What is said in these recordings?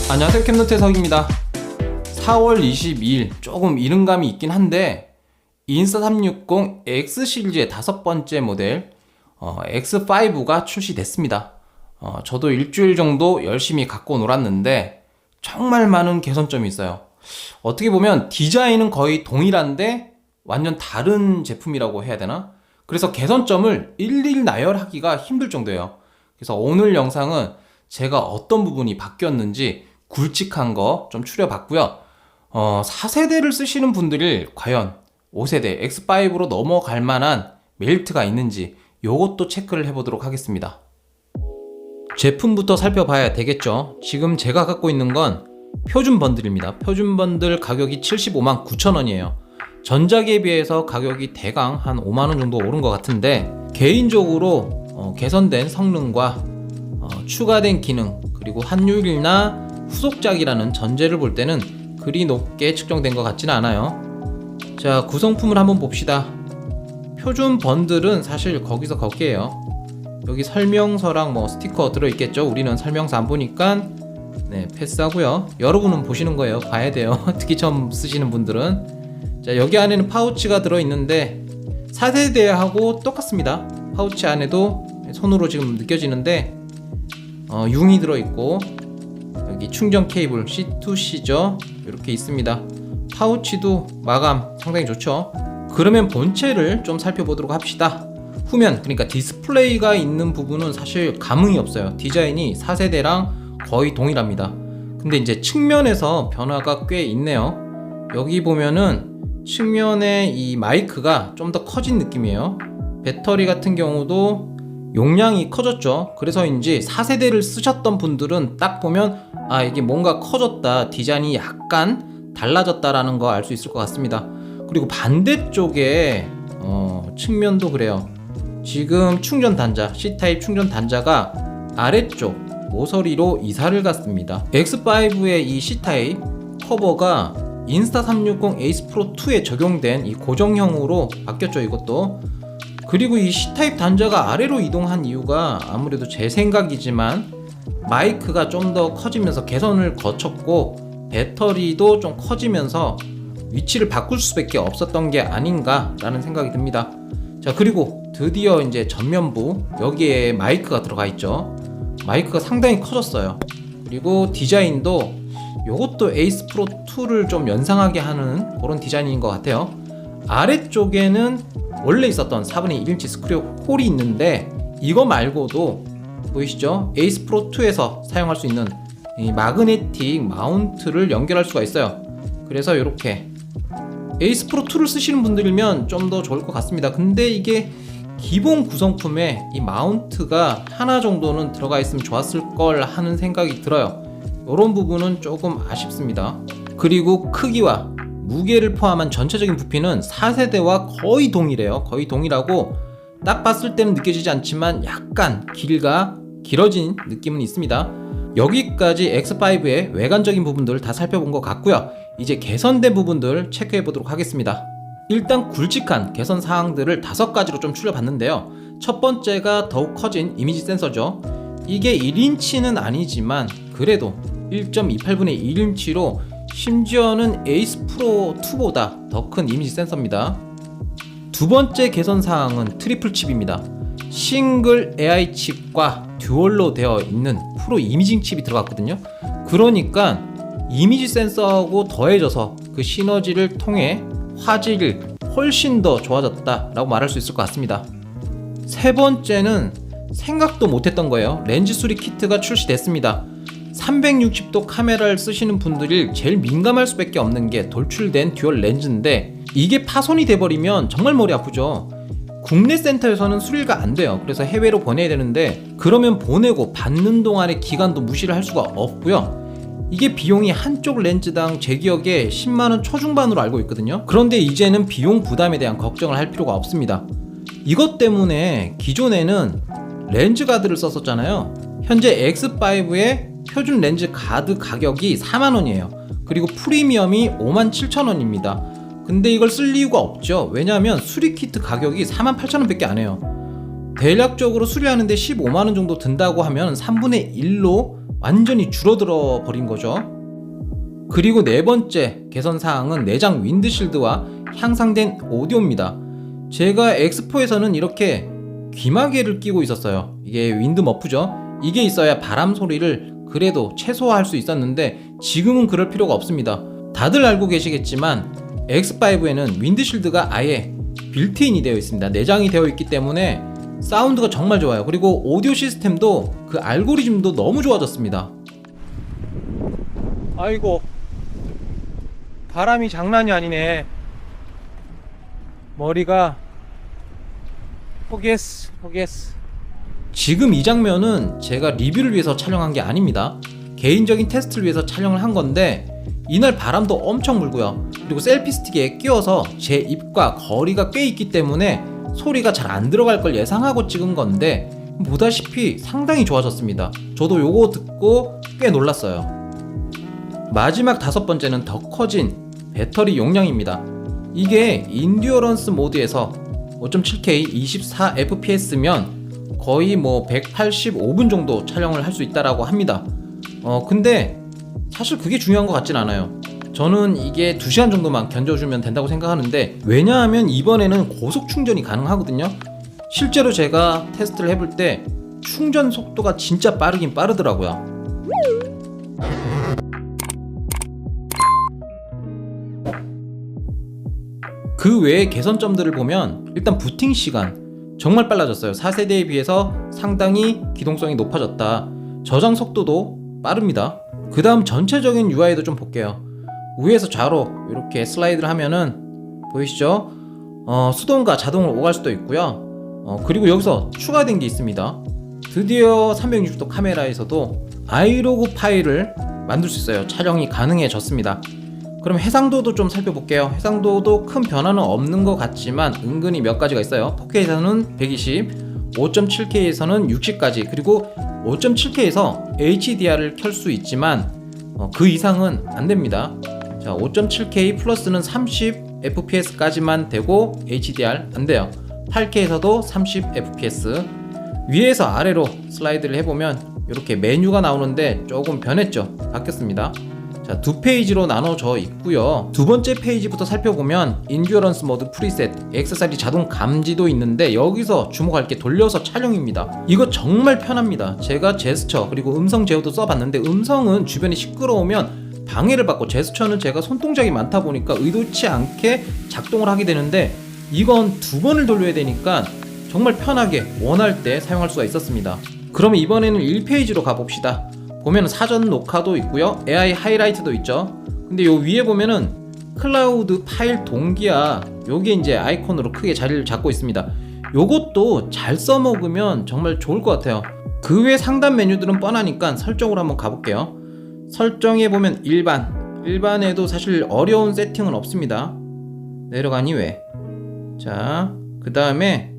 안녕하세요, 캠노태석입니다. 4월 22일 조금 이른감이 있긴 한데 인스타360 X 시리즈의 5번째 모델 X5가 출시됐습니다. 저도 일주일 정도 열심히 갖고 놀았는데 정말 많은 개선점이 있어요. 어떻게 보면 디자인은 거의 동일한데 완전 다른 제품이라고 해야 되나? 그래서 개선점을 일일 나열하기가 힘들 정도예요. 그래서 오늘 영상은 제가 어떤 부분이 바뀌었는지 굵직한 거 좀 추려봤고요. 4세대를 쓰시는 분들이 과연 5세대 X5로 넘어갈 만한 메리트가 있는지 요것도 체크를 해보도록 하겠습니다. 제품부터 살펴봐야 되겠죠. 지금 제가 갖고 있는 건 표준 번들입니다. 표준 번들 가격이 75만 9천원이에요. 전작에 비해서 가격이 대강 한 5만원 정도 오른 것 같은데, 개인적으로 개선된 성능과 추가된 기능, 그리고 환율이나 후속작이라는 전제를 볼 때는 그리 높게 측정된 것 같지는 않아요. 자, 구성품을 한번 봅시다. 표준 번들은 사실 거기서 거기에요. 여기 설명서랑 뭐 스티커 들어있겠죠. 우리는 설명서 안 보니까 패스하고요. 여러분은 보시는 거예요. 봐야 돼요. 특히 처음 쓰시는 분들은. 자, 여기 안에는 파우치가 들어있는데 4세대하고 똑같습니다. 파우치 안에도 손으로 지금 느껴지는데 융이 들어있고, 여기 충전 케이블 C2C죠. 이렇게 있습니다. 파우치도 마감 상당히 좋죠. 그러면 본체를 좀 살펴보도록 합시다. 후면, 그러니까 디스플레이가 있는 부분은 사실 감흥이 없어요. 디자인이 4세대랑 거의 동일합니다. 근데 이제 측면에서 변화가 꽤 있네요. 여기 보면은 측면에 이 마이크가 좀 더 커진 느낌이에요. 배터리 같은 경우도 용량이 커졌죠. 그래서인지 4세대를 쓰셨던 분들은 딱 보면 이게 뭔가 커졌다, 디자인이 약간 달라졌다라는 거 알 수 있을 것 같습니다. 그리고 반대쪽에 측면도 그래요. 지금 충전 단자, C타입 충전 단자가 아래쪽 모서리로 이사를 갔습니다. X5의 이 C타입 커버가 인스타360 에이스 프로 2에 적용된 이 고정형으로 바뀌었죠, 이것도. 그리고 이 C타입 단자가 아래로 이동한 이유가 아무래도 제 생각이지만 마이크가 좀 더 커지면서 개선을 거쳤고 배터리도 좀 커지면서 위치를 바꿀 수밖에 없었던 게 아닌가 라는 생각이 듭니다. 자, 그리고 드디어 이제 전면부, 여기에 마이크가 들어가 있죠. 마이크가 상당히 커졌어요. 그리고 디자인도 요것도 에이스 프로 2를 좀 연상하게 하는 그런 디자인인 것 같아요. 아래쪽에는 원래 있었던 4분의 1인치 스크류 홀이 있는데, 이거 말고도 보이시죠? 에이스 프로 2에서 사용할 수 있는 이 마그네틱 마운트를 연결할 수가 있어요. 그래서 이렇게 에이스 프로 2를 쓰시는 분들이면 좀 더 좋을 것 같습니다. 근데 이게 기본 구성품에 이 마운트가 하나 정도는 들어가 있으면 좋았을 걸 하는 생각이 들어요. 이런 부분은 조금 아쉽습니다. 그리고 크기와 무게를 포함한 전체적인 부피는 4세대와 거의 동일해요. 거의 동일하고 딱 봤을 때는 느껴지지 않지만 약간 길이가 길어진 느낌은 있습니다. 여기까지 X5의 외관적인 부분들 다 살펴본 것 같고요. 이제 개선된 부분들 체크해 보도록 하겠습니다. 일단 굵직한 개선 사항들을 5가지로 좀 추려봤는데요. 첫 번째가 더욱 커진 이미지 센서죠. 이게 1인치는 아니지만 그래도 1.28분의 1인치로 심지어는 에이스 프로 2보다 더 큰 이미지 센서입니다. 두 번째 개선 사항은 트리플 칩입니다. 싱글 AI 칩과 듀얼로 되어 있는 프로 이미징 칩이 들어갔거든요. 그러니까 이미지 센서하고 더해져서 그 시너지를 통해 화질이 훨씬 더 좋아졌다라고 말할 수 있을 것 같습니다. 세 번째는 생각도 못했던 거예요. 렌즈 수리 키트가 출시됐습니다. 360도 카메라를 쓰시는 분들이 제일 민감할 수밖에 없는 게 돌출된 듀얼 렌즈인데, 이게 파손이 돼버리면 정말 머리 아프죠. 국내 센터에서는 수리가 안 돼요. 그래서 해외로 보내야 되는데, 그러면 보내고 받는 동안의 기간도 무시를 할 수가 없고요. 이게 비용이 한쪽 렌즈당 제 기억에 10만원 초중반으로 알고 있거든요. 그런데 이제는 비용 부담에 대한 걱정을 할 필요가 없습니다. 이것 때문에 기존에는 렌즈 가드를 썼었잖아요. 현재 X5의 표준 렌즈 가드 가격이 4만원이에요. 그리고 프리미엄이 57,000원입니다. 근데 이걸 쓸 이유가 없죠. 왜냐하면 수리 키트 가격이 48,000원 밖에 안 해요. 대략적으로 수리하는데 15만원 정도 든다고 하면 3분의 1로 완전히 줄어들어 버린 거죠. 그리고 네 번째 개선 사항은 내장 윈드실드와 향상된 오디오입니다. 제가 X4에서는 이렇게 귀마개를 끼고 있었어요. 이게 윈드 머프죠. 이게 있어야 바람 소리를 그래도 최소화할 수 있었는데 지금은 그럴 필요가 없습니다. 다들 알고 계시겠지만 X5에는 윈드실드가 아예 빌트인이 되어 있습니다. 내장이 되어 있기 때문에 사운드가 정말 좋아요. 그리고 오디오 시스템도 그 알고리즘도 너무 좋아졌습니다. 아이고, 바람이 장난이 아니네. 머리가 포기했어. 지금 이 장면은 제가 리뷰를 위해서 촬영한 게 아닙니다. 개인적인 테스트를 위해서 촬영을 한 건데 이날 바람도 엄청 불고요. 그리고 셀피 스틱에 끼워서 제 입과 거리가 꽤 있기 때문에 소리가 잘 안 들어갈 걸 예상하고 찍은 건데 보다시피 상당히 좋아졌습니다. 저도 요거 듣고 꽤 놀랐어요. 마지막 다섯 번째는 더 커진 배터리 용량입니다. 이게 인듀어런스 모드에서 5.7K 24fps면 거의 뭐 185분 정도 촬영을 할 수 있다라고 합니다. 근데 사실 그게 중요한 것 같진 않아요. 저는 이게 2시간 정도만 견뎌주면 된다고 생각하는데, 왜냐하면 이번에는 고속 충전이 가능하거든요. 실제로 제가 테스트를 해볼 때 충전 속도가 진짜 빠르긴 빠르더라고요. 그 외의 개선점들을 보면 일단 부팅 시간 정말 빨라졌어요. 4세대에 비해서 상당히 기동성이 높아졌다. 저장 속도도 빠릅니다. 그 다음 전체적인 UI도 좀 볼게요. 위에서 좌로 이렇게 슬라이드를 하면은 보이시죠? 수동과 자동으로 오갈 수도 있고요. 그리고 여기서 추가된 게 있습니다. 드디어 360도 카메라에서도 아이로그 파일을 만들 수 있어요. 촬영이 가능해졌습니다. 그럼 해상도도 좀 살펴볼게요. 해상도도 큰 변화는 없는 것 같지만 은근히 몇 가지가 있어요. 4K에서는 120, 5.7K에서는 60까지, 그리고 5.7K에서 HDR을 켤 수 있지만 그 이상은 안 됩니다. 자, 5.7K 플러스는 30fps까지만 되고 HDR 안 돼요. 8K에서도 30fps. 위에서 아래로 슬라이드를 해보면 이렇게 메뉴가 나오는데 조금 변했죠. 바뀌었습니다. 자, 두 페이지로 나눠져 있고요. 두 번째 페이지부터 살펴보면 인듀어런스 모드 프리셋, 액세서리 자동 감지도 있는데 여기서 주목할 게 돌려서 촬영입니다. 이거 정말 편합니다. 제가 제스처 그리고 음성 제어도 써봤는데 음성은 주변이 시끄러우면 방해를 받고, 제스처는 제가 손동작이 많다 보니까 의도치 않게 작동을 하게 되는데 이건 두 번을 돌려야 되니까 정말 편하게 원할 때 사용할 수가 있었습니다. 그럼 이번에는 1페이지로 가봅시다. 보면 사전 녹화도 있고요. AI 하이라이트도 있죠. 근데 요 위에 보면은 클라우드 파일 동기화, 요게 이제 아이콘으로 크게 자리를 잡고 있습니다. 요것도 잘 써먹으면 정말 좋을 것 같아요. 그 외 상단 메뉴들은 뻔하니까 설정으로 한번 가볼게요. 설정에 보면 일반에도 사실 어려운 세팅은 없습니다. 내려간 이후에 자, 그 다음에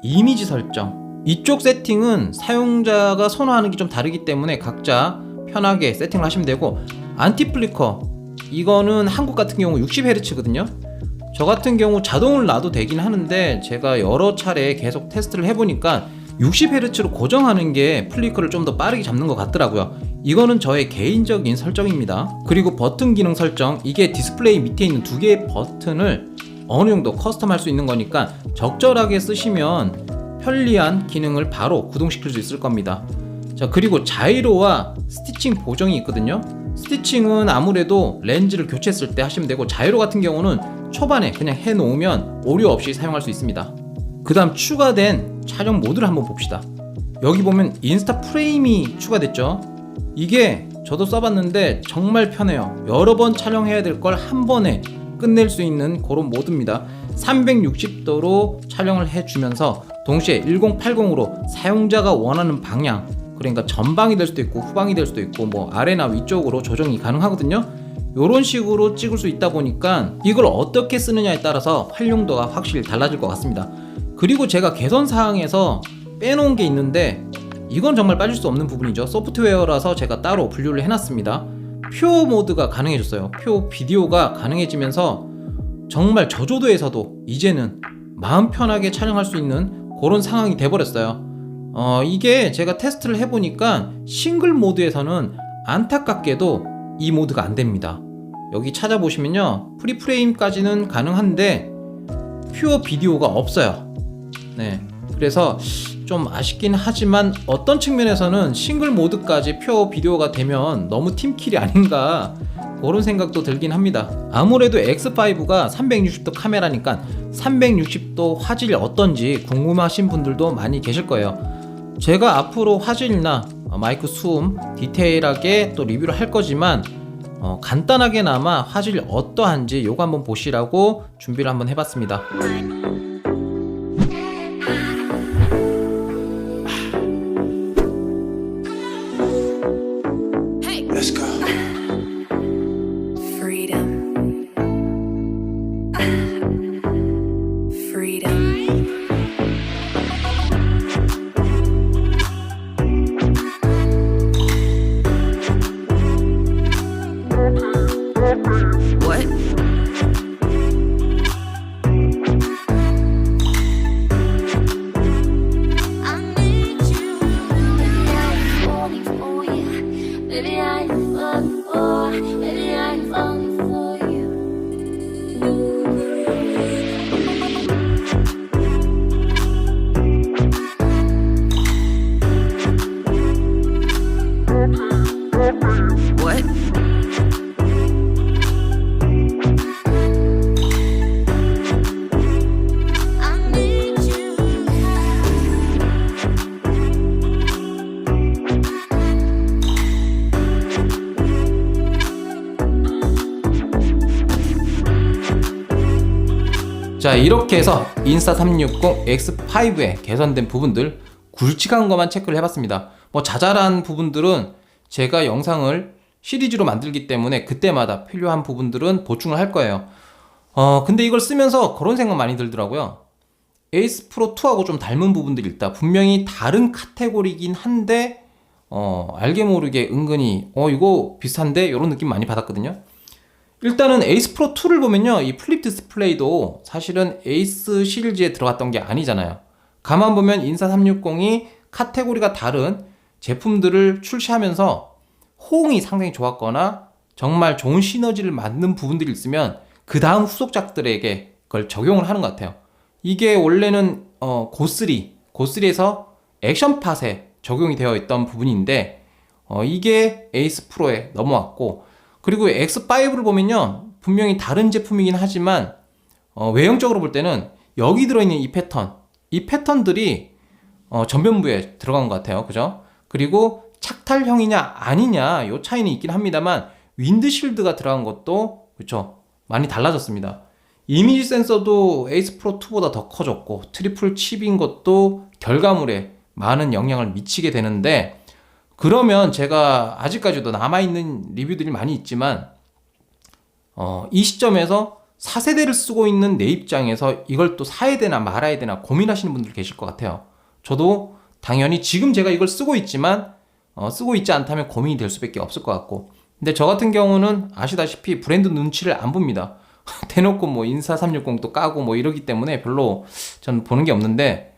이미지 설정, 이쪽 세팅은 사용자가 선호하는 게 좀 다르기 때문에 각자 편하게 세팅을 하시면 되고, 안티 플리커 이거는 한국 같은 경우 60Hz거든요 저 같은 경우 자동을 놔도 되긴 하는데 제가 여러 차례 계속 테스트를 해보니까 60Hz로 고정하는 게 플리커를 좀 더 빠르게 잡는 것 같더라고요. 이거는 저의 개인적인 설정입니다. 그리고 버튼 기능 설정, 이게 디스플레이 밑에 있는 두 개의 버튼을 어느 정도 커스텀 할 수 있는 거니까 적절하게 쓰시면 편리한 기능을 바로 구동시킬 수 있을 겁니다. 자, 그리고 자이로와 스티칭 보정이 있거든요. 스티칭은 아무래도 렌즈를 교체했을 때 하시면 되고, 자이로 같은 경우는 초반에 그냥 해놓으면 오류 없이 사용할 수 있습니다. 그 다음 추가된 촬영 모드를 한번 봅시다. 여기 보면 인스타 프레임이 추가됐죠. 이게 저도 써봤는데 정말 편해요. 여러 번 촬영해야 될 걸 한 번에 끝낼 수 있는 그런 모드입니다. 360도로 촬영을 해주면서 동시에 1080으로 사용자가 원하는 방향, 그러니까 전방이 될 수도 있고 후방이 될 수도 있고 뭐 아래나 위쪽으로 조정이 가능하거든요. 이런 식으로 찍을 수 있다 보니까 이걸 어떻게 쓰느냐에 따라서 활용도가 확실히 달라질 것 같습니다. 그리고 제가 개선 사항에서 빼놓은 게 있는데 이건 정말 빠질 수 없는 부분이죠. 소프트웨어라서 제가 따로 분류를 해놨습니다. 표 모드가 가능해졌어요. 표 비디오가 가능해지면서 정말 저조도에서도 이제는 마음 편하게 촬영할 수 있는 그런 상황이 돼버렸어요. 이게 제가 테스트를 해보니까 싱글 모드에서는 안타깝게도 이 모드가 안됩니다. 여기 찾아보시면요, 프리프레임까지는 가능한데 퓨어 비디오가 없어요. 네, 그래서 좀 아쉽긴 하지만 어떤 측면에서는 싱글 모드까지 퓨어 비디오가 되면 너무 팀킬이 아닌가, 그런 생각도 들긴 합니다. 아무래도 X5가 360도 카메라니까 360도 화질이 어떤지 궁금하신 분들도 많이 계실 거예요. 제가 앞으로 화질이나 마이크 수음 디테일하게 또 리뷰를 할 거지만 간단하게나마 화질이 어떠한지 요거 한번 보시라고 준비를 한번 해봤습니다. Let's go. Freedom. Freedom. What? I need you. Baby, I'm falling for you. Baby, I'm falling for. Baby, I'm falling for you. What? I need you. 자, 이렇게 해서 인스타360 X5의 개선된 부분들 굵직한 것만 체크를 해봤습니다. 뭐 자잘한 부분들은 제가 영상을 시리즈로 만들기 때문에 그때마다 필요한 부분들은 보충을 할 거예요. 근데 이걸 쓰면서 그런 생각 많이 들더라고요. 에이스 프로 2하고 좀 닮은 부분들이 있다. 분명히 다른 카테고리긴 한데 알게 모르게 은근히 이거 비슷한데 이런 느낌 많이 받았거든요. 일단은 에이스 프로 2를 보면요, 이 플립 디스플레이도 사실은 에이스 시리즈에 들어갔던 게 아니잖아요. 가만 보면 인스타360이 카테고리가 다른 제품들을 출시하면서 호응이 상당히 좋았거나 정말 좋은 시너지를 만든 부분들이 있으면 그 다음 후속작들에게 그걸 적용을 하는 것 같아요. 이게 원래는 고3에서 액션팟에 적용이 되어 있던 부분인데 이게 에이스 프로에 넘어왔고, 그리고 X5를 보면요, 분명히 다른 제품이긴 하지만 외형적으로 볼 때는 여기 들어있는 이 패턴들이 전면부에 들어간 것 같아요. 그죠? 그리고 착탈형이냐 아니냐 요 차이는 있긴 합니다만 윈드실드가 들어간 것도 그쵸, 많이 달라졌습니다. 이미지 센서도 에이스 프로 2보다 더 커졌고 트리플 칩인 것도 결과물에 많은 영향을 미치게 되는데, 그러면 제가 아직까지도 남아있는 리뷰들이 많이 있지만 이 시점에서 4세대를 쓰고 있는 내 입장에서 이걸 또 사야 되나 말아야 되나 고민하시는 분들 계실 것 같아요. 저도 당연히 지금 제가 이걸 쓰고 있지만 쓰고 있지 않다면 고민이 될 수밖에 없을 것 같고, 근데 저 같은 경우는 아시다시피 브랜드 눈치를 안 봅니다. 대놓고 뭐 인스타360도 까고 뭐 이러기 때문에 별로 전 보는 게 없는데,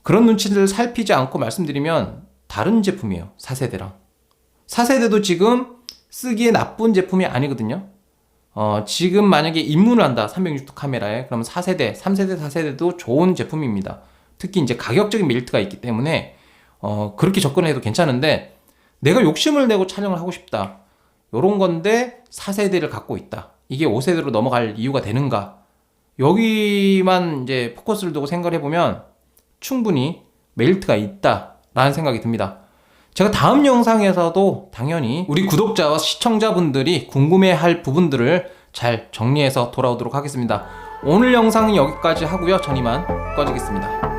그런 눈치를 살피지 않고 말씀드리면 다른 제품이에요. 4세대랑 4세대도 지금 쓰기에 나쁜 제품이 아니거든요. 지금 만약에 입문을 한다 360도 카메라에, 그러면 4세대, 3세대, 4세대도 좋은 제품입니다. 특히 이제 가격적인 메리트가 있기 때문에 그렇게 접근해도 괜찮은데, 내가 욕심을 내고 촬영을 하고 싶다 요런 건데 4세대를 갖고 있다, 이게 5세대로 넘어갈 이유가 되는가, 여기만 이제 포커스를 두고 생각을 해보면 충분히 메리트가 있다라는 생각이 듭니다. 제가 다음 영상에서도 당연히 우리 구독자와 시청자분들이 궁금해할 부분들을 잘 정리해서 돌아오도록 하겠습니다. 오늘 영상은 여기까지 하고요. 전 이만 꺼지겠습니다.